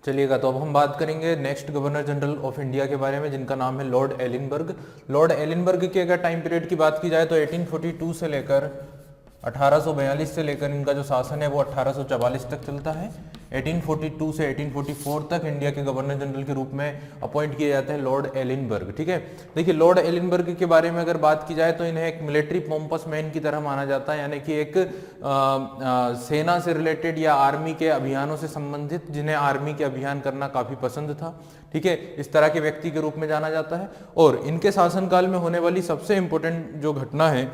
चलिएगा, तो अब हम बात करेंगे next governor general of India के बारे में, जिनका नाम है लॉर्ड एलिनबर्ग। लॉर्ड एलिनबर्ग के अगर टाइम पीरियड की बात की जाए तो 1842 से लेकर 1842 से लेकर इनका जो शासन है वो 1844 तक चलता है। 1842 से 1844 तक इंडिया के गवर्नर जनरल के रूप में अपॉइंट किए जाते हैं लॉर्ड एलिनबर्ग। ठीक है, देखिए लॉर्ड एलिनबर्ग के बारे में अगर बात की जाए तो इन्हें एक मिलिट्री पोम्पस मैन की तरह माना जाता है, यानी कि एक सेना से रिलेटेड या आर्मी के अभियानों से संबंधित, जिन्हें आर्मी के अभियान करना काफी पसंद था। ठीक है, इस तरह के व्यक्ति के रूप में जाना जाता है। और इनके शासनकाल में होने वाली सबसे इंपॉर्टेंट जो घटना है,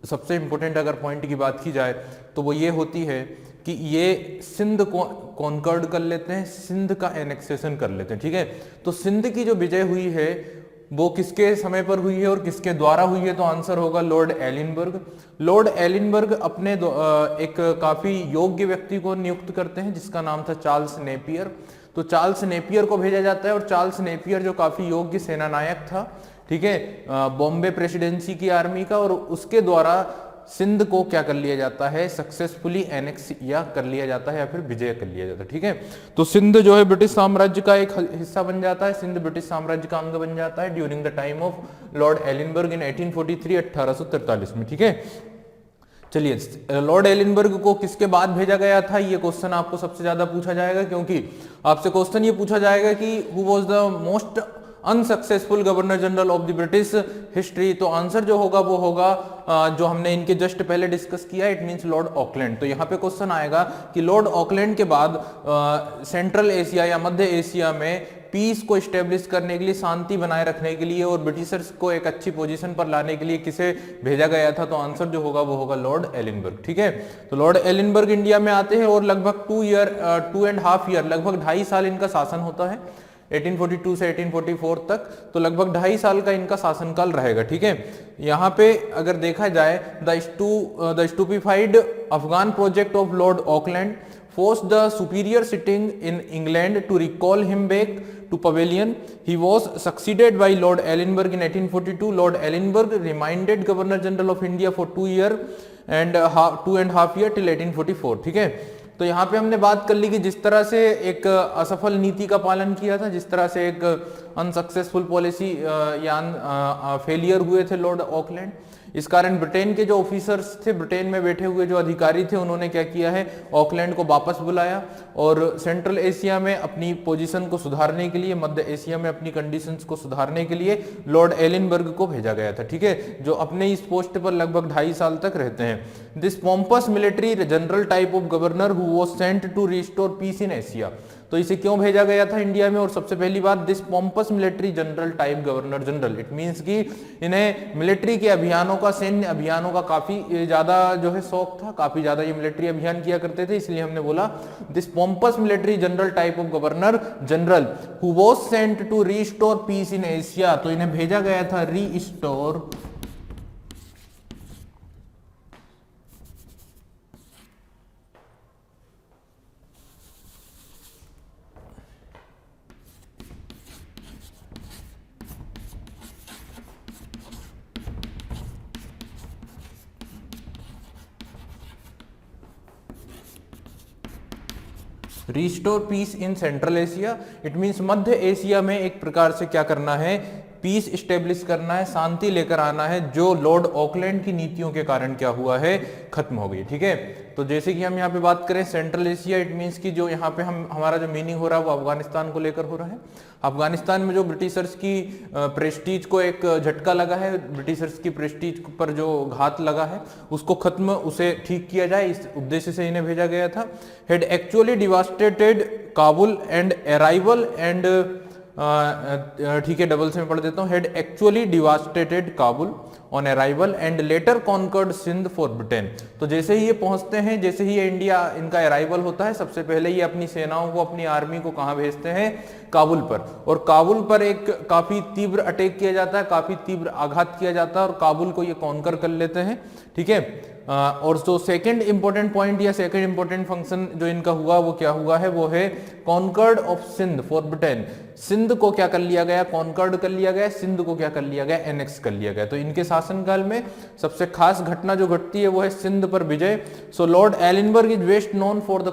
सबसे इंपॉर्टेंट अगर पॉइंट की बात की जाए तो वो ये होती है कि ये सिंध को कॉन्कर्ड कर लेते हैं, सिंध का एनेक्सेशन कर लेते हैं। ठीक है, तो सिंध की जो विजय हुई है वो किसके समय पर हुई है और किसके द्वारा हुई है, तो आंसर होगा लॉर्ड एलिनबर्ग। लॉर्ड एलिनबर्ग अपने एक काफी योग्य व्यक्ति को नियुक्त करते हैं जिसका नाम था चार्ल्स नेपियर। तो चार्ल्स नेपियर को भेजा जाता है और चार्ल्स नेपियर जो काफी योग्य सेना नायक था, ठीक है, बॉम्बे प्रेसिडेंसी की आर्मी का, और उसके द्वारा सिंध को क्या कर लिया जाता है, सक्सेसफुली एनेक्स या कर लिया जाता है या फिर विजय कर लिया जाता है। ठीक है, तो सिंध जो है ब्रिटिश साम्राज्य का एक हिस्सा बन जाता है, सिंध ब्रिटिश साम्राज्य का अंग बन जाता है during the time of Lord Ellenborough in 1843 1843 में। ठीक है, चलिए लॉर्ड एलिनबर्ग को किसके बाद भेजा गया था, ये क्वेश्चन आपको सबसे ज्यादा पूछा जाएगा, क्योंकि आपसे क्वेश्चन ये पूछा जाएगा कि who was the most unsuccessful governor general of the British history. तो आंसर जो होगा वो होगा जो हमने इनके जस्ट पहले डिस्कस किया, इट मींस लॉर्ड ऑकलैंड। तो यहाँ पे क्वेश्चन आएगा कि लॉर्ड ऑकलैंड के बाद सेंट्रल एशिया या मध्य एशिया में पीस को स्टेब्लिश करने के लिए, शांति बनाए रखने के लिए और ब्रिटिशर्स को एक अच्छी पोजीशन पर लाने के लिए किसे भेजा गया था, तो आंसर जो होगा वो होगा लॉर्ड एलिनबर्ग। ठीक है, तो लॉर्ड एलिनबर्ग इंडिया में आते हैं और लगभग 2.5 ईयर, लगभग 2.5 साल इनका शासन होता है 1842 से 1844 तक। तो लगभग 2.5 साल का इनका शासनकाल रहेगा। ठीक है, यहाँ पे अगर देखा जाए the stupefied Afghan project of Lord Auckland forced the superior sitting in England to recall him back to pavilion. He was succeeded by Lord Ellenberg in 1842. Lord Ellenberg remained Governor General of India for 2 and a half year till 1844. ठीक है, तो यहाँ पे हमने बात कर ली कि जिस तरह से एक असफल नीति का पालन किया था, जिस तरह से एक अनसक्सेसफुल पॉलिसी या फेलियर हुए थे लॉर्ड ऑकलैंड, इस कारण ब्रिटेन के जो ऑफिसर्स थे, ब्रिटेन में बैठे हुए जो अधिकारी थे, उन्होंने क्या किया है, ऑकलैंड को वापस बुलाया और सेंट्रल एशिया में अपनी पोजीशन को सुधारने के लिए, मध्य एशिया में अपनी कंडीशंस को सुधारने के लिए लॉर्ड एलिनबर्ग को भेजा गया था। ठीक है, जो अपने इस पोस्ट पर लगभग 2.5 साल तक रहते हैं। This pompous military general type of governor who was sent to restore peace in Asia. तो इसे क्यों भेजा गया था इंडिया में, और सबसे पहली बात, this pompous military general type governor general, it means कि इन्हें मिलिट्री के अभियानों का, सैन्य अभियानों का काफी ज्यादा जो है शौक था, काफी ज्यादा ये मिलिट्री अभियान किया करते थे, इसलिए हमने बोला this pompous military general type of governor general who was sent to restore peace in Asia. तो इन्हें भेजा गया था restore restore peace in central Asia, it means मध्य एशिया में एक प्रकार से क्या करना है, पीस स्टेब्लिश करना है, शांति लेकर आना है, जो लॉर्ड ऑकलैंड की नीतियों के कारण क्या हुआ है, खत्म हो गई। ठीक है, तो जैसे कि हम यहाँ पे बात करें सेंट्रल एशिया, इट मींस कि जो यहाँ पे हमारा जो मीनिंग हो रहा है वो अफगानिस्तान को लेकर हो रहा है। अफगानिस्तान में जो ब्रिटिशर्स की प्रेस्टीज को एक झटका लगा है, ब्रिटिशर्स की प्रेस्टीज पर जो घात लगा है उसको खत्म, उसे ठीक किया जाए, इस उद्देश्य से इन्हें भेजा गया था। Had actually devastated Kabul and arrival and ठीक है, डबल से मैं पढ़ देता हूँ, had actually devastated Kabul on arrival and later conquered Sindh for Britain. तो जैसे ही ये पहुंचते हैं, जैसे ही ये इंडिया, इनका अराइवल होता है, सबसे पहले ये अपनी सेनाओं को, अपनी आर्मी को कहां भेजते हैं, काबुल पर, और काबुल पर एक काफी तीव्र अटैक किया जाता है, काफी तीव्र आघात किया जाता है और काबुल को ये कॉन्कर कर लेते हैं। ठीक है, और जो सेकंड इंपॉर्टेंट पॉइंट या सेकंड इंपॉर्टेंट फंक्शन जो इनका हुआ वो क्या हुआ है, वो है conquered of Sindh for Britain. Sindh को क्या कर लिया गया, कॉन्कर्ड कर लिया गया, सिंध को क्या कर लिया गया, एनेक्स कर लिया गया। तो इनके शासनकाल में सबसे खास घटना जो घटती है वो है सिंध पर विजय। So Lord Ellenborough is best known for the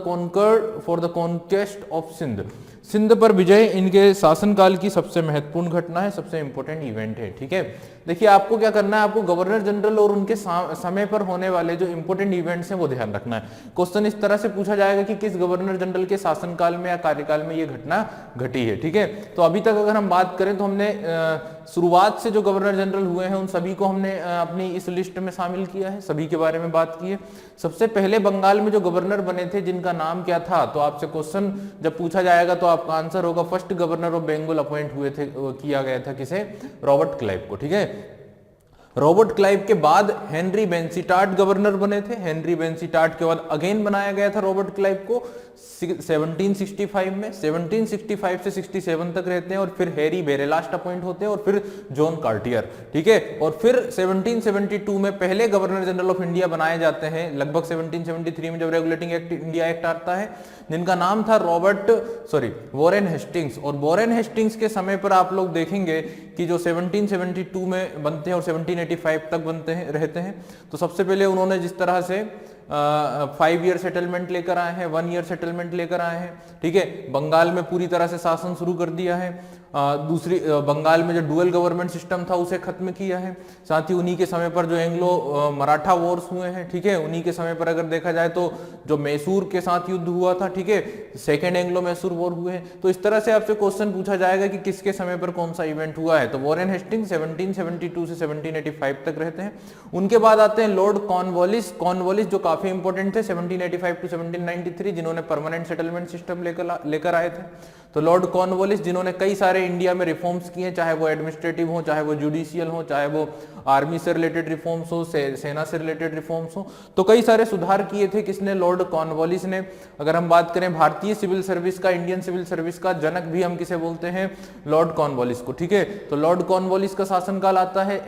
conquest of Sindh. Sindh पर विजय इनके शासनकाल की सबसे महत्वपूर्ण घटना है, सबसे इंपॉर्टेंट इवेंट है। ठीक है, देखिए आपको क्या करना है, आपको गवर्नर जनरल और उनके समय पर होने वाले जो इंपॉर्टेंट इवेंट्स हैं वो ध्यान रखना है। क्वेश्चन इस तरह से पूछा जाएगा कि किस गवर्नर जनरल के शासनकाल में या कार्यकाल में ये घटना घटी है। ठीक है, तो अभी तक अगर हम बात करें तो हमने शुरुआत से जो गवर्नर जनरल हुए हैं उन सभी को हमने अपनी इस लिस्ट में शामिल किया है, सभी के बारे में बात की है। सबसे पहले बंगाल में जो गवर्नर बने थे जिनका नाम क्या था, तो आपसे क्वेश्चन जब पूछा जाएगा तो आपका आंसर होगा first governor of Bengal appoint हुए थे, किया गया था किसे, रॉबर्ट क्लाइव को। ठीक है, रॉबर्ट क्लाइव के बाद हेनरी बेंसीटाट गवर्नर बने थे। हेनरी बेंसीटाट के बाद अगेन बनाया गया था रॉबर्ट क्लाइव को 1765 में। 1765 से 67 तक रहते हैं और फिर हैरी बेरेलास्ट अपॉइंट होते हैं और फिर जॉन कार्टियर। ठीक है, और फिर 1772 में पहले गवर्नर जनरल ऑफ इंडिया बनाए जाते हैं, लगभग 1773 में जब रेगुलेटिंग एक्ट इंडिया एक्ट आता है, जिनका नाम था वॉरेन हेस्टिंग्स। और वॉरेन हेस्टिंग्स के समय पर आप लोग देखेंगे कि जो 1772 में बनते हैं और 1785 तक बनते हैं रहते हैं, तो सबसे पहले उन्होंने जिस तरह से 5 ईयर सेटलमेंट लेकर आए हैं, 1 ईयर सेटलमेंट लेकर आए हैं। ठीक है, बंगाल में पूरी तरह से शासन शुरू कर दिया है। दूसरी बंगाल में जो डुअल गवर्नमेंट सिस्टम था उसे खत्म किया है। साथ ही उन्हीं के समय पर जो एंग्लो मराठा वॉर्स हुए हैं, ठीक है, उन्हीं के समय पर अगर देखा जाए तो जो मैसूर के साथ युद्ध हुआ था, ठीक है, सेकेंड एंग्लो मैसूर वॉर हुए हैं। तो इस तरह से आपसे क्वेश्चन पूछा जाएगा कि किसके समय पर कौन सा इवेंट हुआ है, तो वॉरेन हेस्टिंग्स 1772 से 1785 तक रहते हैं। उनके बाद आते हैं लॉर्ड कॉर्नवालिस जो काफी इंपॉर्टेंट थे 1785 टू 1793, जिन्होंने परमानेंट सेटलमेंट सिस्टम लेकर आए थे। तो लॉर्ड कॉर्नवालिस जिन्होंने कई सारे इंडिया में रिफॉर्म्स किए, चाहे वो एडमिनिस्ट्रेटिव हो, चाहे वो जुडिशियल हो, चाहे वो आर्मी से रिलेटेड रिफॉर्म्स हो, सेना से रिलेटेड रिफॉर्म्स हो, तो कई सारे सुधार किए थे किसने, लॉर्ड कॉर्नवालिस ने। अगर हम बात करें भारतीय सिविल सर्विस का, इंडियन सिविल सर्विस का जनक भी हम किसे बोलते हैं, लॉर्ड कॉर्नवालिस को। ठीक है, तो लॉर्ड कॉर्नवालिस का शासनकाल आता है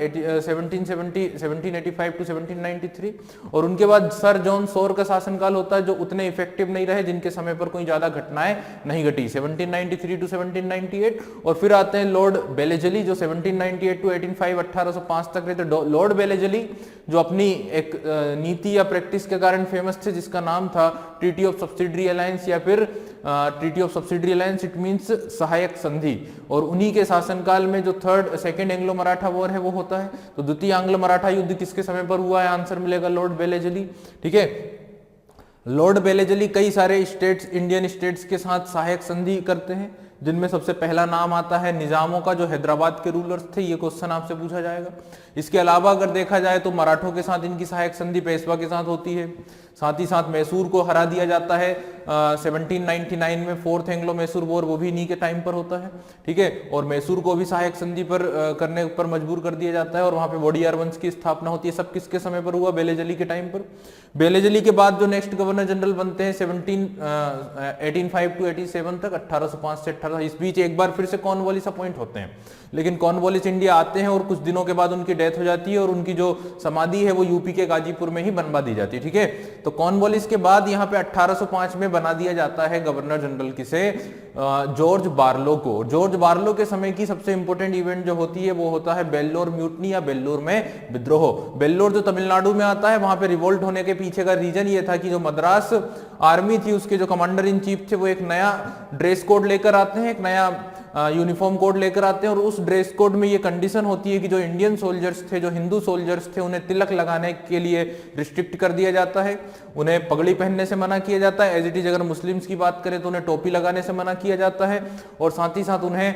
1785 टू 1793, और उनके बाद सर जॉन सॉर का शासनकाल होता है, जो उतने इफेक्टिव नहीं रहे, जिनके समय पर कोई ज्यादा घटनाएं नहीं घटी, 1793 टू 1798। और फिर आते हैं लॉर्ड बेलेजली जो 1798 टू 1805 1805 तक रहते। लॉर्ड बेलेजली जो अपनी एक नीति या प्रैक्टिस के कारण फेमस थे, जिसका नाम था ट्रीटी ऑफ सब्सिडरी अलायंस या फिर treaty of subsidiary alliance, it means सहायक संधि। और उन्हीं के शासनकाल में जो सेकेंड एंग्लो मराठा वॉर है वो होता है। तो द्वितीय आंग्लो मराठा युद्ध किसके समय पर हुआ है, आंसर मिलेगा लॉर्ड बेलेजली। ठीक है, लॉर्ड बेलेजली कई सारे स्टेट्स, इंडियन स्टेट्स के साथ सहायक संधि करते हैं, जिनमें सबसे पहला नाम आता है निजामों का, जो हैदराबाद के रूलर्स थे। ये क्वेश्चन आपसे पूछा जाएगा। इसके अलावा अगर देखा जाए तो मराठों के साथ इनकी सहायक संधि पेशवा के साथ होती है। साथ ही साथ मैसूर को हरा दिया जाता है 1799 में, फोर्थ एंग्लो मैसूर वॉर, वो भी इन्हीं के टाइम पर होता है। ठीक है, और मैसूर को भी सहायक संधि पर करने पर मजबूर कर दिया जाता है, और वहां पे वोडियार वंश की स्थापना होती है। सब किसके समय पर हुआ, बेलेजली के टाइम पर। बेलेजली के बाद जो नेक्स्ट गवर्नर जनरल बनते हैं 1805 टू 87 तक, 1805 से 18, इस बीच एक बार फिर से कॉर्नवालिस अपॉइंट होते हैं, लेकिन कॉर्नवालिस इंडिया आते हैं और कुछ दिनों के बाद उनकी डेथ हो जाती है, और उनकी जो समाधि है वो यूपी के गाजीपुर में ही बनवा दी जाती है। ठीक है, तो कॉर्नवालिस के बाद यहाँ पे 1805 में बना दिया जाता है गवर्नर जनरल किसे, जॉर्ज बार्लो को। जॉर्ज बार्लो के समय की सबसे इंपॉर्टेंट इवेंट जो होती है वो होता है बेल्लोर म्यूटनी या बेल्लोर में विद्रोह। बेल्लोर जो तमिलनाडु में आता है, वहां पे रिवोल्ट होने के पीछे का रीजन ये था कि जो मद्रास आर्मी थी उसके जो कमांडर इन चीफ थे वो एक नया ड्रेस कोड लेकर आते हैं, एक नया यूनिफॉर्म कोड लेकर आते हैं, और उस ड्रेस कोड में ये कंडीशन होती है कि जो इंडियन सोल्जर्स थे, जो हिंदू सोल्जर्स थे, उन्हें तिलक लगाने के लिए रिस्ट्रिक्ट कर दिया जाता है, उन्हें पगड़ी पहनने से मना किया जाता है। एज इट इज अगर मुस्लिम्स की बात करें तो उन्हें टोपी लगाने से मना किया जाता है, और साथ ही साथ उन्हें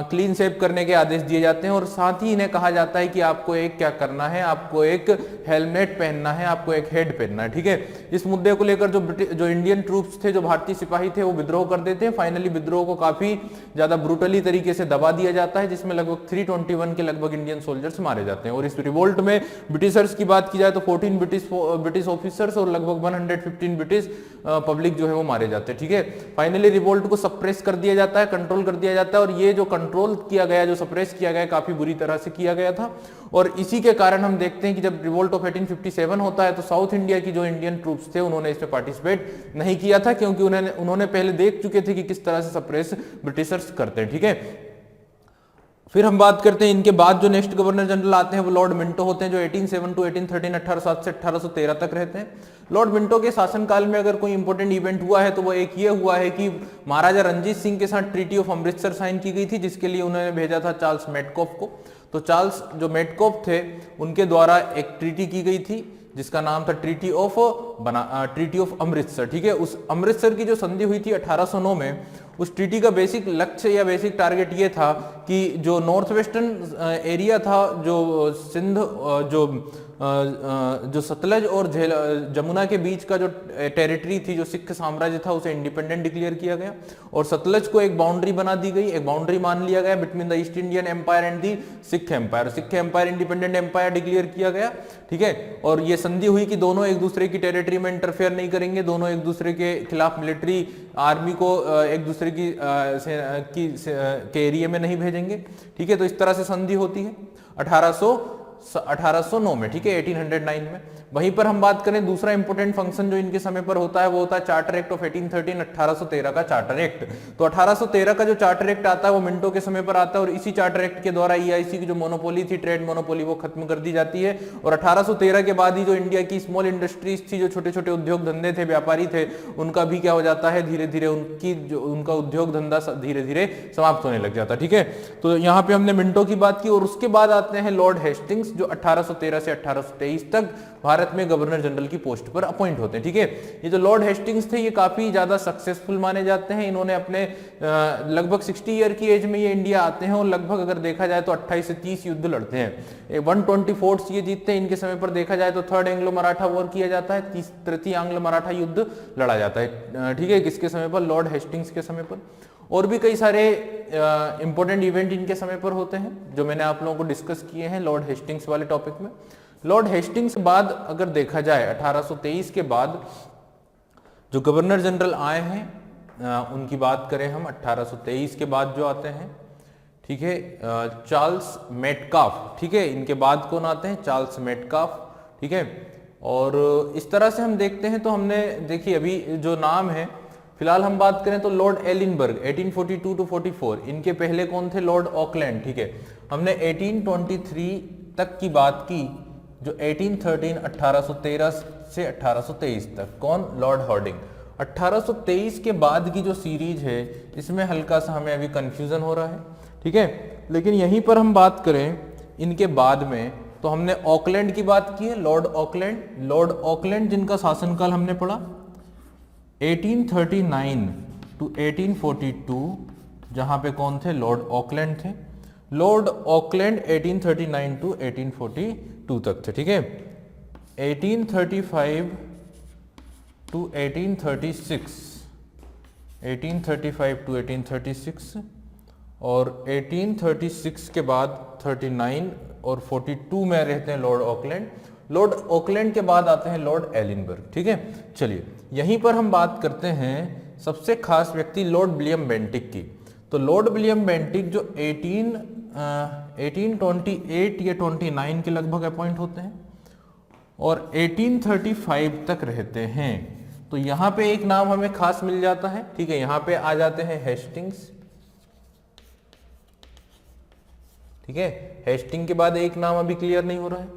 क्लीन शेव करने के आदेश दिए जाते हैं, और साथ ही इन्हें कहा जाता है कि आपको एक क्या करना है, आपको एक हेलमेट पहनना है, आपको एक हेड पहनना है। ठीक है, इस मुद्दे को लेकर जो इंडियन ट्रूप्स थे, जो भारतीय सिपाही थे, वो विद्रोह कर देते हैं। फाइनली विद्रोह को काफी ज्यादा ब्रूटली तरीके से दबा दिया जाता है, जिसमें लगभग 321 के लगभग इंडियन सोल्जर्स मारे जाते हैं। और इस रिवोल्ट में ब्रिटिशर्स की बात की जाए तो 14 ब्रिटिश ऑफिसर्स और लगभग 115 ब्रिटिश पब्लिक जो है वो मारे जाते हैं। ठीक है, फाइनली रिवोल्ट को सप्रेस कर दिया जाता है, कंट्रोल कर दिया जाता है, और ये जो कंट्रोल किया गया, जो सप्रेस किया गया, काफी बुरी तरह से किया गया था। और इसी के कारण हम देखते हैं कि जब रिवोल्ट ऑफ 1857 होता है तो साउथ इंडिया की जो इंडियन ट्रूप्स थे उन्होंने इसमें पार्टिसिपेट नहीं किया था, क्योंकि उन्होंने पहले देख चुके थे कि किस तरह से सप्रेस ब्रिटिशर्स करते हैं। ठीक है, फिर हम बात करते हैं इनके बाद जो नेक्स्ट गवर्नर जनरल आते हैं वो लॉर्ड मिंटो होते हैं, जो 1807 टू 1813 1807 से 1813 तक रहते हैं। लॉर्ड मिंटो के शासनकाल में अगर कोई इंपॉर्टेंट इवेंट हुआ है तो वो एक ये हुआ है कि महाराजा रंजीत सिंह के साथ ट्रीटी ऑफ अमृतसर साइन की गई थी, जिसके लिए उन्होंने भेजा था चार्ल्स मेटकॉफ को। तो चार्ल्स जो मेटकॉफ थे उनके द्वारा एक ट्रीटी की गई थी जिसका नाम था ट्रीटी ऑफ अमृतसर। ठीक है, उस अमृतसर की जो संधि हुई थी 1809 में, उस ट्रीटी का बेसिक लक्ष्य या बेसिक टारगेट ये था कि जो नॉर्थ वेस्टर्न एरिया था, जो सिंध, जो सतलज और जमुना के बीच का जो टेरिटरी थी, जो सिख साम्राज्य था, उसे इंडिपेंडेंट डिक्लेयर किया गया और सतलज को एक बाउंड्री बना दी गई, एक बाउंड्री मान लिया गया between the East Indian empire and the Sikh empire. Sikh empire independent empire declare किया गया। ठीक है, और ये संधि हुई कि दोनों एक दूसरे की टेरिटरी में इंटरफेयर नहीं करेंगे, दोनों एक दूसरे के खिलाफ मिलिट्री आर्मी को एक दूसरे के एरिया में नहीं भेजेंगे। ठीक है, तो इस तरह से संधि होती है 1809 में। ठीक है, 1809 में। वहीं पर हम बात करें दूसरा इंपॉर्टेंट फंक्शन जो इनके समय पर होता है वो होता है चार्टर एक्ट ऑफ 1813, 1813 का चार्टर एक्ट। तो 1813 का जो चार्टर एक्ट आता है वो मिंटो के समय पर आता है और इसी चार्टर एक्ट के द्वारा ईआईसी की जो मोनोपोली थी, ट्रेड मोनोपोली, वो खत्म कर दी जाती है। और 1813 के बाद ही जो इंडिया की स्मॉल इंडस्ट्रीज थी, जो छोटे छोटे उद्योग धंधे थे, व्यापारी थे, उनका भी क्या हो जाता है, धीरे धीरे उनका उद्योग धंधा धीरे धीरे समाप्त होने लग जाता है। ठीक है, तो यहाँ पे हमने मिंटो की बात की और उसके बाद आते हैं लॉर्ड हेस्टिंग्स, जो 1813 से 1823 तक भारत में गवर्नर जनरल की पोस्ट पर अपॉइंट होते हैं। ठीक है, ये जो लॉर्ड हेस्टिंग्स थे ये काफी ज्यादा सक्सेसफुल माने जाते हैं। इन्होंने अपने लगभग 60 ईयर की एज में ये इंडिया आते हैं और लगभग अगर देखा जाए तो 28 से 30 युद्ध लड़ते हैं। 124 ये जीतते हैं। इनके समय पर देखा जाए तो थर्ड एंग्लो मराठा वॉर किया जाता है, तृतीय आंग्लो मराठा युद्ध लड़ा जाता है। ठीक है, किसके समय पर, लॉर्ड हेस्टिंग्स के समय पर। और भी कई सारे इंपॉर्टेंट इवेंट इनके समय पर होते हैं जो मैंने आप लोगों को डिस्कस किए हैं लॉर्ड हेस्टिंग्स वाले टॉपिक में। लॉर्ड हेस्टिंग्स के बाद अगर देखा जाए 1823 के बाद जो गवर्नर जनरल आए हैं उनकी बात करें हम 1823 के बाद जो आते हैं, ठीक है, चार्ल्स मेटकाफ। ठीक है, इनके बाद कौन आते हैं, चार्ल्स मेटकाफ। ठीक है, और इस तरह से हम देखते हैं तो हमने देखिए अभी जो नाम है, फिलहाल हम बात करें तो लॉर्ड एलिनबर्ग 1842 टू 44, इनके पहले कौन थे, लॉर्ड ऑकलैंड। ठीक है, हमने 1823 तक की बात की, जो 1813 1813 से 1823 तक, कौन, लॉर्ड हॉर्डिंग। 1823 के बाद की जो सीरीज है इसमें हल्का सा हमें अभी कंफ्यूजन हो रहा है। ठीक है, लेकिन यहीं पर हम बात करें इनके बाद में तो हमने ऑकलैंड की बात की है, लॉर्ड ऑकलैंड। लॉर्ड ऑकलैंड जिनका शासनकाल हमने पढ़ा 1839 टू 1842, जहां पे कौन थे, लॉर्ड ऑकलैंड थे। लॉर्ड ऑकलैंड 1839 टू 1842 तक थे। ठीक है, 1835 टू 1836, 1835 टू 1836 और 1836 के बाद 39 और 42 में रहते हैं लॉर्ड ऑकलैंड। लॉर्ड ऑकलैंड के बाद आते हैं लॉर्ड एलिनबर्ग। ठीक है, चलिए यहीं पर हम बात करते हैं सबसे खास व्यक्ति लॉर्ड विलियम बेंटिक की। तो लॉर्ड विलियम बेंटिक जो 1828 या 29 के लगभग अपॉइंट होते हैं और 1835 तक रहते हैं। तो यहाँ पे एक नाम हमें खास मिल जाता है। ठीक है, यहाँ पे आ जाते हैं हेस्टिंग्स। ठीक है, हेस्टिंग के बाद एक नाम अभी क्लियर नहीं हो रहा है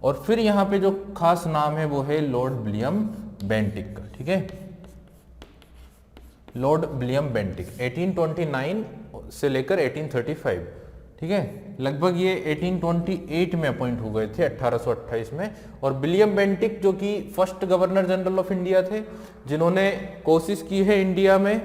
और फिर यहाँ पे जो खास नाम है वो है लॉर्ड विलियम बेंटिक का। ठीक है, लॉर्ड विलियम बेंटिक 1829 से लेकर 1835। ठीक है, लगभग ये 1828 में अपॉइंट हो गए थे 1828 में। और विलियम बेंटिक जो कि first governor general of India थे, जिन्होंने कोशिश की है इंडिया में,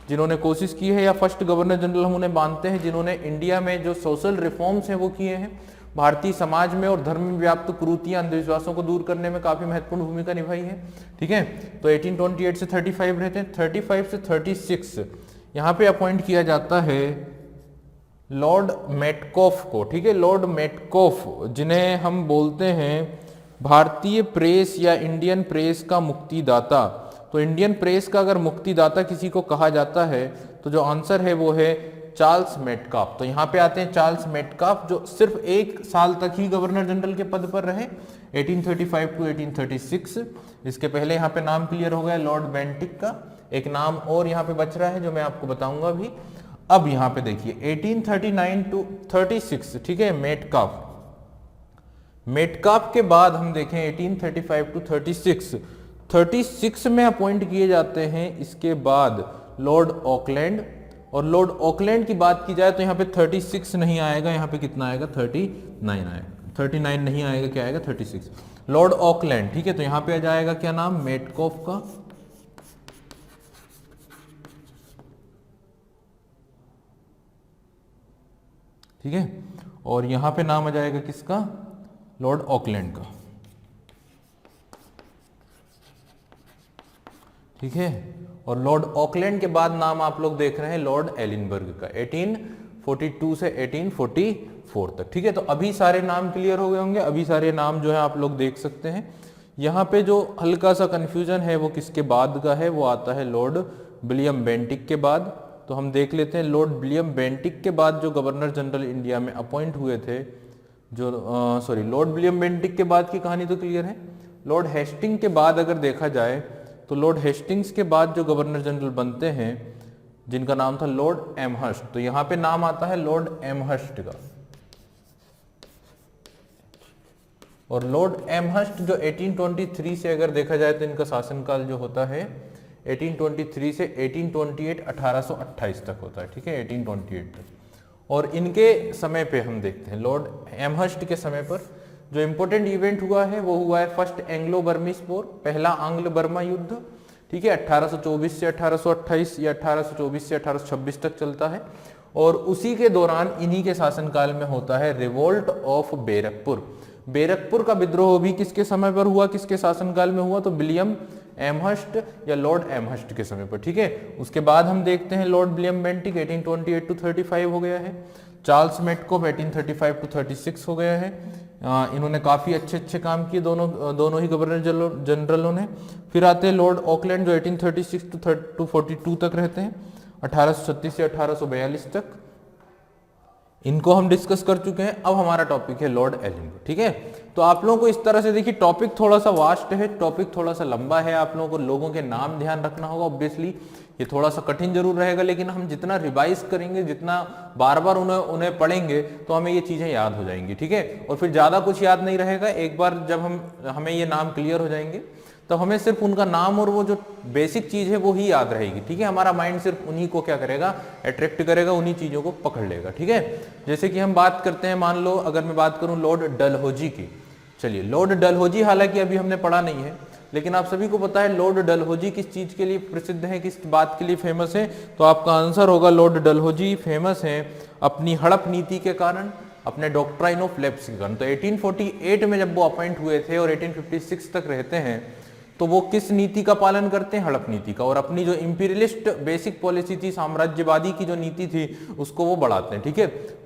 जिन्होंने कोशिश की है या फर्स्ट गवर्नर जनरल हम उन्हें मानते हैं जिन्होंने इंडिया में जो सोशल रिफॉर्म्स हैं वो किए हैं, भारतीय समाज में और धर्म में व्याप्त कुरीतियां, अंधविश्वासों को दूर करने में काफी महत्वपूर्ण भूमिका निभाई है। ठीक है, तो 1828 से 35 रहते हैं। 35 से 36 यहाँ पे अपॉइंट किया जाता है लॉर्ड मेटकॉफ को, ठीक है, लॉर्ड मेटकॉफ, जिन्हें हम बोलते हैं भारतीय प्रेस या इंडियन प्रेस का मुक्तिदाता। तो इंडियन प्रेस का अगर मुक्तिदाता किसी को कहा जाता है तो जो आंसर है वो है चार्ल्स मेटकाफ। तो यहाँ पे आते हैं चार्ल्स मेटकाफ, जो सिर्फ 1 साल तक ही गवर्नर जनरल के पद पर रहे, 1835 टू 1836। इसके पहले यहाँ पे नाम क्लियर हो गया लॉर्ड बेंटिक का। एक नाम और यहाँ पे बच रहा है जो मैं आपको बताऊंगा अभी। अब यहाँ पे देखिए 1839 टू 36, ठीक है, मेटकाफ। मेटकाफ के बाद हम देखें 1835 टू 36 में अपॉइंट किए जाते हैं इसके बाद लॉर्ड ऑकलैंड। और लॉर्ड ऑकलैंड की बात की जाए तो यहाँ पे 36 नहीं आएगा, यहाँ पे कितना आएगा 39 आएगा, 39 नहीं आएगा, क्या आएगा 36, लॉर्ड ऑकलैंड, ठीक है। तो यहाँ पे आ जाएगा क्या नाम, मेटकॉफ का। ठीक है, और यहां पे नाम आ जाएगा किसका, लॉर्ड ऑकलैंड का। ठीक है, और लॉर्ड ऑकलैंड के बाद नाम आप लोग देख रहे हैं लॉर्ड एलिनबर्ग का, 1842 से 1844 तक। ठीक है, तो अभी सारे नाम क्लियर हो गए होंगे, अभी सारे नाम जो है आप लोग देख सकते हैं। यहाँ पे जो हल्का सा कंफ्यूजन है वो किसके बाद का है, वो आता है लॉर्ड विलियम बेंटिक के बाद। तो हम देख लेते हैं लॉर्ड विलियम बेंटिक के बाद जो गवर्नर जनरल इंडिया में अपॉइंट हुए थे, जो लॉर्ड विलियम बेंटिक के बाद की कहानी तो क्लियर है। लॉर्ड हेस्टिंग के बाद अगर देखा जाए तो लॉर्ड हेस्टिंग्स के बाद जो गवर्नर जनरल बनते हैं जिनका नाम था लॉर्ड एमहर्स्ट, तो यहाँ पे नाम आता है लॉर्ड एमहर्स्ट का। और लॉर्ड एमहर्स्ट जो 1823 से अगर देखा जाए तो इनका शासनकाल जो होता है 1823 से 1828 1828 तक होता है। ठीक है, 1828 तक। और इनके समय पे हम देखते हैं लॉर्ड एमहर्स्ट के समय पर जो इंपॉर्टेंट इवेंट हुआ है वो हुआ है फर्स्ट एंग्लो बर्मीज वॉर, पहला आंग्ल बर्मा युद्ध। ठीक है, 1824 से 1828 या 1824 से 1826 तक चलता है। और उसी के दौरान इन्हीं के शासनकाल में होता है रिवोल्ट ऑफ बेरकपुर। बेरकपुर का विद्रोह भी किसके समय पर हुआ, किसके शासनकाल में हुआ, तो विलियम एमहर्स्ट या लॉर्ड एमहर्स्ट के समय पर। ठीक है, उसके बाद हम देखते हैं लॉर्ड विलियम बेंटिक 1828 टू 35 हो गया है। चार्ल्स मेटकॉफ 1835 टू 36 हो गया है। इन्होंने काफी अच्छे काम किए दोनों ही गवर्नर जनरलों ने। फिर आते हैं लॉर्ड ऑकलैंड जो 1836 टू 42 तक रहते हैं, 1836 से 1842 तक। इनको हम डिस्कस कर चुके हैं। अब हमारा टॉपिक है लॉर्ड एलिनबर्ग। ठीक है, तो आप लोगों को इस तरह से देखिए टॉपिक थोड़ा सा वास्ट है, टॉपिक थोड़ा सा लंबा है, आप लोगों को लोगों के नाम ध्यान रखना होगा। ऑब्वियसली ये थोड़ा सा कठिन जरूर रहेगा, लेकिन हम जितना रिवाइज करेंगे, जितना बार बार उन्हें पढ़ेंगे तो हमें ये चीजें याद हो जाएंगी। ठीक है, और फिर ज्यादा कुछ याद नहीं रहेगा। एक बार जब हमें ये नाम क्लियर हो जाएंगे तो हमें सिर्फ उनका नाम और वो जो बेसिक चीज है वो ही याद रहेगी। ठीक है, हमारा माइंड सिर्फ उन्हीं को क्या करेगा, अट्रैक्ट करेगा, उन्हीं चीजों को पकड़ लेगा। ठीक है, जैसे कि हम बात करते हैं, मान लो अगर मैं बात करूं लॉर्ड डलहौजी की। चलिए, लॉर्ड डलहौजी हालांकि अभी हमने पढ़ा नहीं है, लेकिन आप सभी को पता है लॉर्ड डलहौजी किस चीज के लिए प्रसिद्ध है, किस बात के लिए फेमस है। तो आपका आंसर होगा लॉर्ड डलहौजी फेमस है अपनी हड़प नीति के कारण, अपने डॉक्ट्राइन ऑफ लैप्स के कारण। तो 1848 में जब वो अपॉइंट हुए थे और 1856 तक रहते हैं, तो वो किस नीति का पालन करते हैं, हड़प नीति का। और अपनी जो इंपीरियलिस्ट बेसिक पॉलिसी थी, साम्राज्यवादी की जो नीति थी, उसको वो बढ़ाते हैं। ठीक है,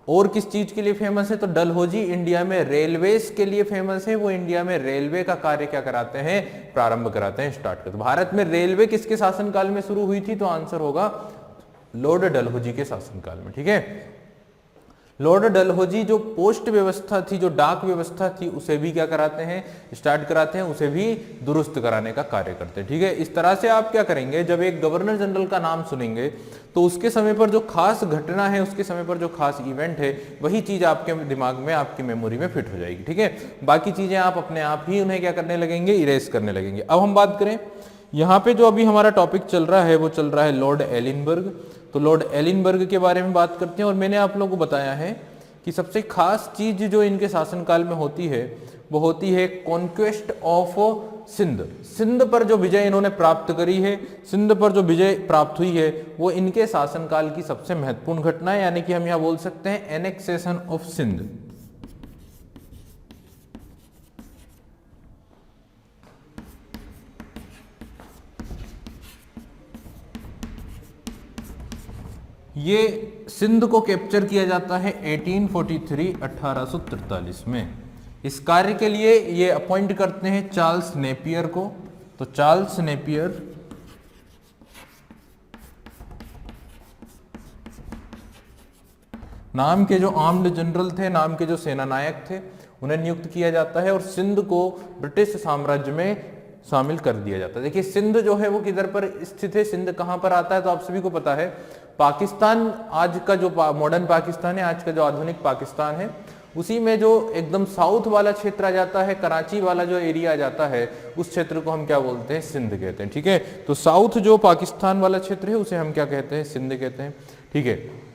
और किस चीज के लिए फेमस है, तो डलहौजी इंडिया में रेलवेज के लिए फेमस है। वो इंडिया में रेलवे का कार्य क्या कराते हैं, प्रारंभ कराते हैं, स्टार्ट करते हैं। भारत में रेलवे किसके शासनकाल में शुरू हुई थी, तो आंसर होगा लॉर्ड डलहौजी के शासनकाल में। ठीक है, लॉर्ड डलहौजी जो पोस्ट व्यवस्था थी, जो डाक व्यवस्था थी, उसे भी क्या कराते हैं, स्टार्ट कराते हैं, उसे भी दुरुस्त कराने का कार्य करते हैं। ठीक है, इस तरह से आप क्या करेंगे, जब एक गवर्नर जनरल का नाम सुनेंगे तो उसके समय पर जो खास घटना है, उसके समय पर जो खास इवेंट है, वही चीज आपके दिमाग में, आपकी मेमोरी में फिट हो जाएगी। ठीक है, बाकी चीजें आप अपने आप ही उन्हें क्या करने लगेंगे, इरेज करने लगेंगे। अब हम बात करें यहाँ पे जो अभी हमारा टॉपिक चल रहा है वो चल रहा है लॉर्ड एलिनबर्ग। तो लॉर्ड एलिनबर्ग के बारे में बात करते हैं। और मैंने आप लोगों को बताया है कि सबसे खास चीज जो इनके शासनकाल में होती है वो होती है कॉन्क्वेस्ट ऑफ सिंध। सिंध पर जो विजय इन्होंने प्राप्त करी है, सिंध पर जो विजय प्राप्त हुई है, वो इनके शासनकाल की सबसे महत्वपूर्ण घटना है। यानी कि हम यहाँ बोल सकते हैं एनेक्सेशन ऑफ सिंध। ये सिंध को कैप्चर किया जाता है 1843 में। इस कार्य के लिए ये अपॉइंट करते हैं चार्ल्स नेपियर को। तो चार्ल्स नेपियर नाम के जो आर्म्ड जनरल थे, नाम के जो सेना नायक थे, उन्हें नियुक्त किया जाता है और सिंध को ब्रिटिश साम्राज्य में शामिल कर दिया जाता है। देखिए सिंध जो है वो किधर पर स्थित है, सिंध कहां पर आता है, तो आप सभी को पता है पाकिस्तान, आज का जो मॉडर्न पाकिस्तान है, आज का जो आधुनिक पाकिस्तान है, उसी में जो एकदम साउथ वाला क्षेत्र आ जाता है, कराची वाला जो एरिया आ जाता है, उस क्षेत्र को हम क्या बोलते हैं, सिंध कहते हैं। ठीक है, तो साउथ जो पाकिस्तान वाला क्षेत्र है उसे हम क्या कहते हैं, सिंध कहते हैं। ठीक है,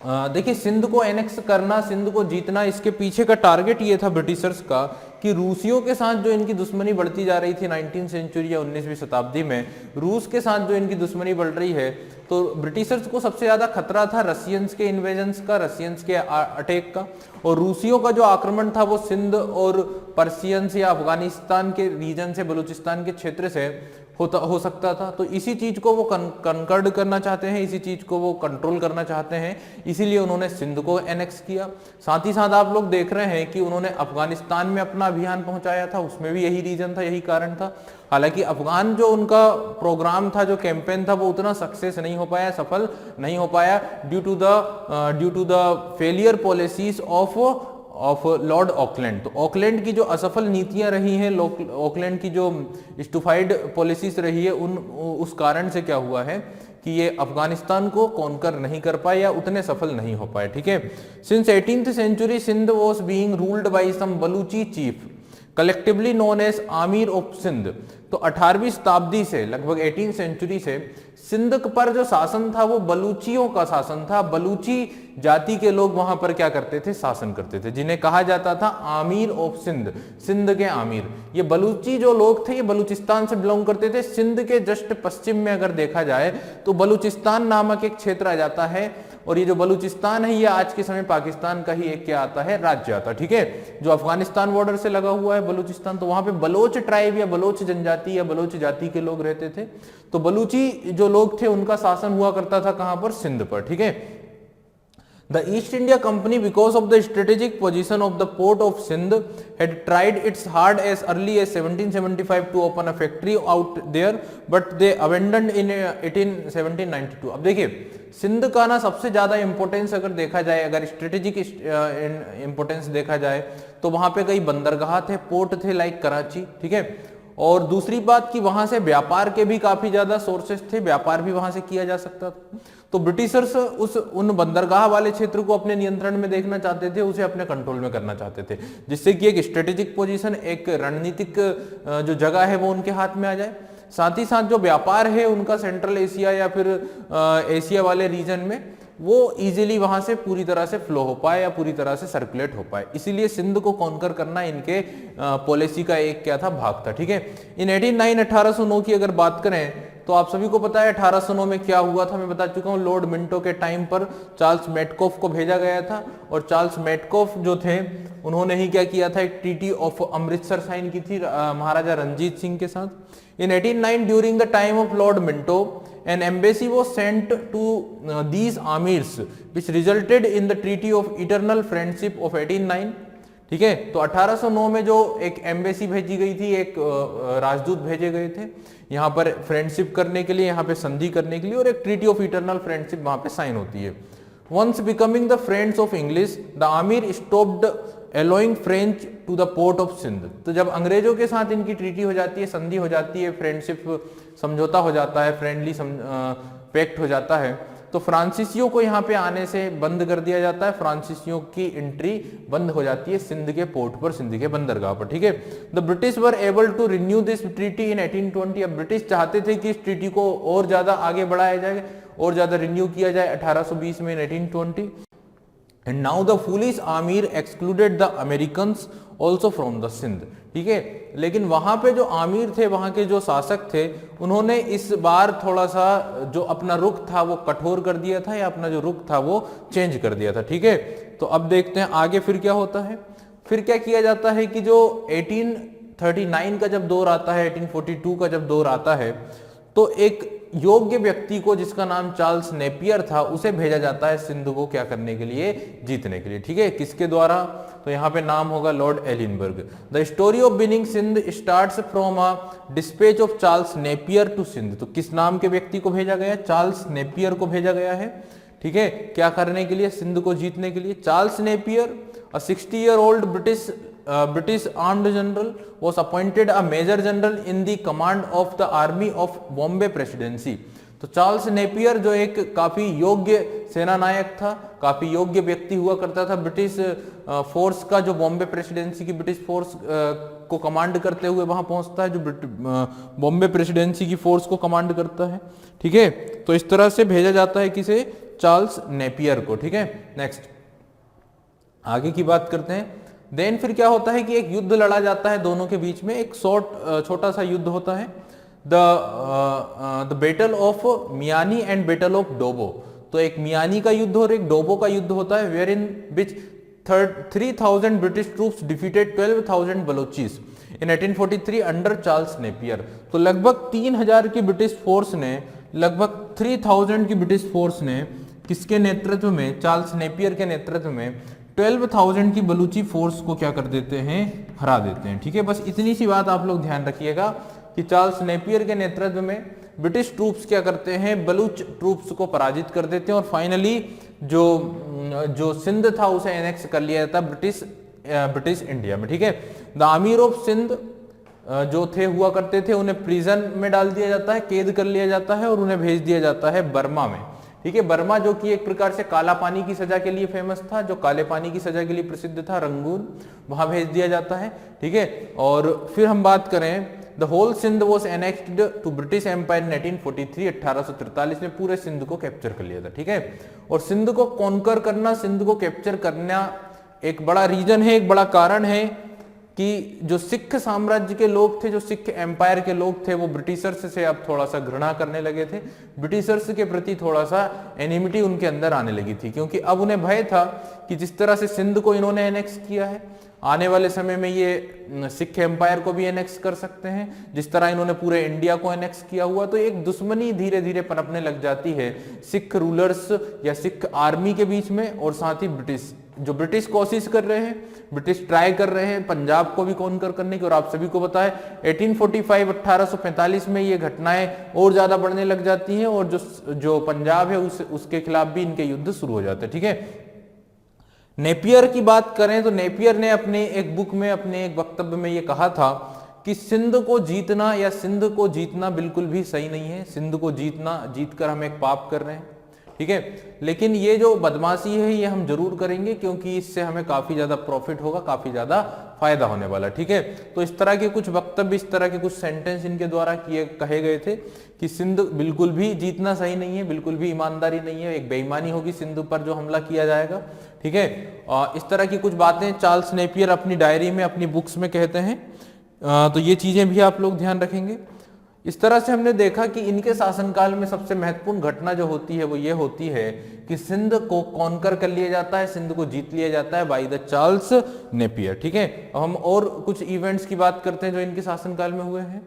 देखिए सिंध को एनेक्स करना, सिंध को जीतना, इसके पीछे का टारगेट ये था ब्रिटिशर्स का कि रूसियों के साथ जो इनकी दुश्मनी बढ़ती जा रही थी 19वीं सेंचुरी या 19वीं शताब्दी में, रूस के साथ जो इनकी दुश्मनी बढ़ रही है, तो ब्रिटिशर्स को सबसे ज्यादा खतरा था रशियंस के इन्वेजन्स का, रशियंस के अटैक का, और रूसियों का जो आक्रमण था वो सिंध और पर्सियंस या अफगानिस्तान के रीजन से, बलूचिस्तान के क्षेत्र से हो सकता था। तो इसी चीज को वो कंकर्ड करना चाहते हैं, इसी चीज को वो कंट्रोल करना चाहते हैं, इसीलिए उन्होंने सिंध को एनेक्स किया। साथ ही साथ आप लोग देख रहे हैं कि उन्होंने अफगानिस्तान में अपना अभियान पहुंचाया था, उसमें भी यही रीजन था, यही कारण था। हालांकि अफगान जो उनका प्रोग्राम था, जो कैंपेन था, वो उतना सक्सेस नहीं हो पाया, सफल नहीं हो पाया, due to the failure policies of Lord Auckland. तो ऑकलैंड की जो असफल नीतियां रही हैं, ऑकलैंड की जो स्टूफाइड पॉलिसीज रही है, उस कारण से क्या हुआ है कि ये अफगानिस्तान को कॉन्कर नहीं कर पाए या उतने सफल नहीं हो पाए। ठीक है, since 18th century Sindh was being ruled by some Baluchi chief collectively known as Amir of Sindh. तो 18वीं शताब्दी से, लगभग 18th सेंचुरी से सिंध पर जो शासन था वो बलूचियों का शासन था। बलूची जाति के लोग वहां पर क्या करते थे, शासन करते थे, जिन्हें कहा जाता था आमिर ऑफ सिंध, सिंध के आमिर। ये बलूची जो लोग थे ये बलूचिस्तान से बिलोंग करते थे। सिंध के जस्ट पश्चिम में अगर देखा जाए तो बलूचिस्तान नामक एक क्षेत्र आ जाता है, और ये जो बलूचिस्तान है ये आज के समय पाकिस्तान का ही एक क्या आता है, राज्य आता है। ठीक है, जो अफगानिस्तान बॉर्डर से लगा हुआ है बलूचिस्तान, तो वहां पे बलोच ट्राइब या बलोच जनजाति या बलोच जाति के लोग रहते थे। तो बलूची जो लोग थे उनका शासन हुआ करता था कहां पर, सिंध पर। ठीक है, The East India Company, because of the strategic position of the port of Sindh, had tried its hard as early as 1775 to open a factory out there, but they abandoned in 1792। अब देखिए सिंध का ना सबसे ज्यादा importance अगर देखा जाए, अगर स्ट्रेटेजिक इंपोर्टेंस देखा जाए, तो वहां पे कई बंदरगाह थे, पोर्ट थे, लाइक कराची। ठीक है, और दूसरी बात कि वहां से व्यापार के भी काफी ज्यादा सोर्सेस थे, व्यापार भी वहां से किया जा सकता था। तो ब्रिटिशर्स उन बंदरगाह वाले क्षेत्र को अपने नियंत्रण में देखना चाहते थे, उसे अपने कंट्रोल में करना चाहते थे, जिससे कि एक स्ट्रेटेजिक पोजीशन, एक रणनीतिक जो जगह है वो उनके हाथ में आ जाए। साथ ही साथ जो व्यापार है उनका सेंट्रल एशिया या फिर एशिया वाले रीजन में, वो इजीली वहां से पूरी तरह से फ्लो हो पाए या पूरी तरह से सर्कुलेट हो पाए। इसीलिए सिंध को कॉन्कर करना इनके पॉलिसी का एक क्या था, भाग था। ठीक है, इन 1809 की अगर बात करें तो आप सभी को पता है 1809 में क्या हुआ था, मैं बता चुका हूं। लॉर्ड मिंटो के टाइम पर चार्ल्स मेटकॉफ को भेजा गया था, और चार्ल्स मेटकॉफ जो थे उन्होंने ही क्या किया था, एक ट्रीटी ऑफ अमृतसर साइन की थी महाराजा रंजीत सिंह के साथ। इन 1809 during the time of Lord Minto an embassy was sent to these amirs which resulted in the treaty of eternal friendship of 1809। ठीक है, तो 1809 में जो एक एम्बेसी भेजी गई थी, एक राजदूत भेजे गए थे यहाँ पर फ्रेंडशिप करने के लिए, यहाँ पे संधि करने के लिए, और एक ट्रीटी ऑफ इटरनल फ्रेंडशिप वहां पे साइन होती है। Once becoming the friends of English the Amir stopped allowing French to the port of Sindh. तो जब अंग्रेजों के साथ इनकी ट्रीटी हो जाती है, संधि हो जाती है, फ्रेंडशिप समझौता हो जाता है, फ्रेंडली पैक्ट हो जाता है, तो फ्रांसीसियों को यहाँ पे आने से बंद कर दिया जाता है। फ्रांसीसियों की एंट्री बंद हो जाती है सिंध के पोर्ट पर, सिंध के बंदरगाह पर। ठीक है, the British were able to renew this treaty in 1820। अब ब्रिटिश चाहते थे कि इस ट्रीटी को और ज्यादा आगे बढ़ाया जाए, और ज्यादा रिन्यू किया जाए 1820 में, 1820। And now the foolish Amir excluded the Americans also from the Sindh. ठीक है, लेकिन वहां पे जो आमिर थे, वहां के जो शासक थे, उन्होंने इस बार थोड़ा सा जो अपना रुख था वो कठोर कर दिया था, या अपना जो रुख था वो चेंज कर दिया था। ठीक है, तो अब देखते हैं आगे फिर क्या होता है। फिर क्या किया जाता है कि जो 1839 का जब दौर आता है, 1842 का जब दौर आता है, तो एक योग्य व्यक्ति को जिसका नाम चार्ल्स नेपियर था उसे भेजा जाता है सिंध को क्या करने के लिए, जीतने के लिए। ठीक है, किसके द्वारा, तो यहाँ पे नाम होगा Lord Ellenborough. The story of winning Sindh starts from a dispatch of Charles Napier to Sindh. तो किस नाम के व्यक्ति को भेजा गया, चार्ल्स नेपियर को भेजा गया है। ठीक है, क्या करने के लिए, सिंध को जीतने के लिए। Charles Napier a 60-year-old British armed general was appointed a major general in the command of the army of Bombay Presidency। तो चार्ल्स नेपियर जो एक काफी योग्य सेना नायक था, काफी योग्य व्यक्ति हुआ करता था, ब्रिटिश फोर्स का जो बॉम्बे प्रेसिडेंसी की ब्रिटिश फोर्स को कमांड करते हुए वहां पहुंचता है, जो बॉम्बे प्रेसिडेंसी की फोर्स को कमांड करता है। ठीक है, तो इस तरह से भेजा जाता है किसे, चार्ल्स नेपियर को। ठीक है, नेक्स्ट आगे की बात करते हैं। देन फिर क्या होता है कि एक युद्ध लड़ा जाता है दोनों के बीच में, एक छोटा सा युद्ध होता है, the battle of Miani and battle of Dubba. तो एक मियानी का युद्ध और एक डोबो का युद्ध होता है, where in which 3000 British troops defeated 12,000 Balochis in 1843 under Charles Napier. तो लगभग 3000 की ब्रिटिश फोर्स ने, लगभग 3000 की ब्रिटिश फोर्स ने किसके नेतृत्व में, चार्ल्स नेपियर के नेतृत्व में 12,000 की बलूची फोर्स को क्या कर देते हैं, हरा देते हैं। ठीक है, बस इतनी सी बात आप लोग ध्यान रखिएगा कि चार्ल्स नेपियर के नेतृत्व में ब्रिटिश ट्रूप्स क्या करते हैं, बलूच ट्रूप्स को पराजित कर देते हैं और फाइनली जो सिंध था उसे एनेक्स कर लिया जाता ब्रिटिश इंडिया में। ठीक है, द आमिर ऑफ सिंध जो थे हुआ करते थे, उन्हें प्रिजन में डाल दिया जाता है, कैद कर लिया जाता है और उन्हें भेज दिया जाता है बर्मा में। ठीक है, बर्मा जो कि एक प्रकार से काला पानी की सजा के लिए फेमस था, जो काले पानी की सजा के लिए प्रसिद्ध था, रंगून, वहां भेज दिया जाता है। ठीक है, और फिर हम बात करें, the whole Sindh was annexed to British empire in 1843। 1843 में पूरे सिंध को कैप्चर कर लिया था। ठीक है, और सिंध को कॉन्कर करना, सिंध को कैप्चर करना एक बड़ा रीजन है, एक बड़ा कारण है कि जो सिख साम्राज्य के लोग थे, जो सिख एम्पायर के लोग थे, वो ब्रिटिशर्स से अब थोड़ा सा घृणा करने लगे थे, ब्रिटिशर्स के प्रति थोड़ा सा एनिमिटी उनके अंदर आने लगी थी, क्योंकि अब उन्हें भय था कि जिस तरह से सिंध को इन्होंने एनेक्स किया है, आने वाले समय में ये सिख एम्पायर को भी एनेक्स कर सकते हैं, जिस तरह इन्होंने पूरे इंडिया को एनेक्स किया हुआ। तो एक दुश्मनी धीरे धीरे पनपने लग जाती है सिख रूलर्स या सिख आर्मी के बीच में, और साथ ही ब्रिटिश कोशिश कर रहे हैं, ब्रिटिश ट्राई कर रहे हैं पंजाब को भी कॉन्कर करने की। और आप सभी को पता है 1845 में ये घटनाएं और ज्यादा बढ़ने लग जाती हैं और जो पंजाब है उसके खिलाफ भी इनके युद्ध शुरू हो जाते हैं। ठीक है, नेपियर की बात करें तो नेपियर ने अपने एक बुक में, अपने एक वक्तव्य में ये कहा था कि सिंध को जीतना या सिंध को जीतना बिल्कुल भी सही नहीं है, सिंध को जीतकर हम एक पाप कर रहे हैं। ठीक है, लेकिन ये जो बदमाशी है ये हम जरूर करेंगे, क्योंकि इससे हमें काफी ज्यादा प्रॉफिट होगा, काफी ज्यादा फायदा होने वाला। ठीक है, तो इस तरह के कुछ वक्तव्य, इस तरह के कुछ सेंटेंस इनके द्वारा कहे गए थे कि सिंध बिल्कुल भी जीतना सही नहीं है, बिल्कुल भी ईमानदारी नहीं है, एक बेईमानी होगी सिंध पर जो हमला किया जाएगा। ठीक है, इस तरह की कुछ बातें चार्ल्स नेपियर अपनी डायरी में, अपनी बुक्स में कहते हैं। तो ये चीजें भी आप लोग ध्यान रखेंगे। इस तरह से हमने देखा कि इनके शासनकाल में सबसे महत्वपूर्ण घटना जो होती है वो ये होती है कि सिंध को कॉन्कर कर लिया जाता है, सिंध को जीत लिया जाता है बाय द चार्ल्स नेपियर। ठीक है, अब हम और कुछ इवेंट्स की बात करते हैं जो इनके शासनकाल में हुए हैं।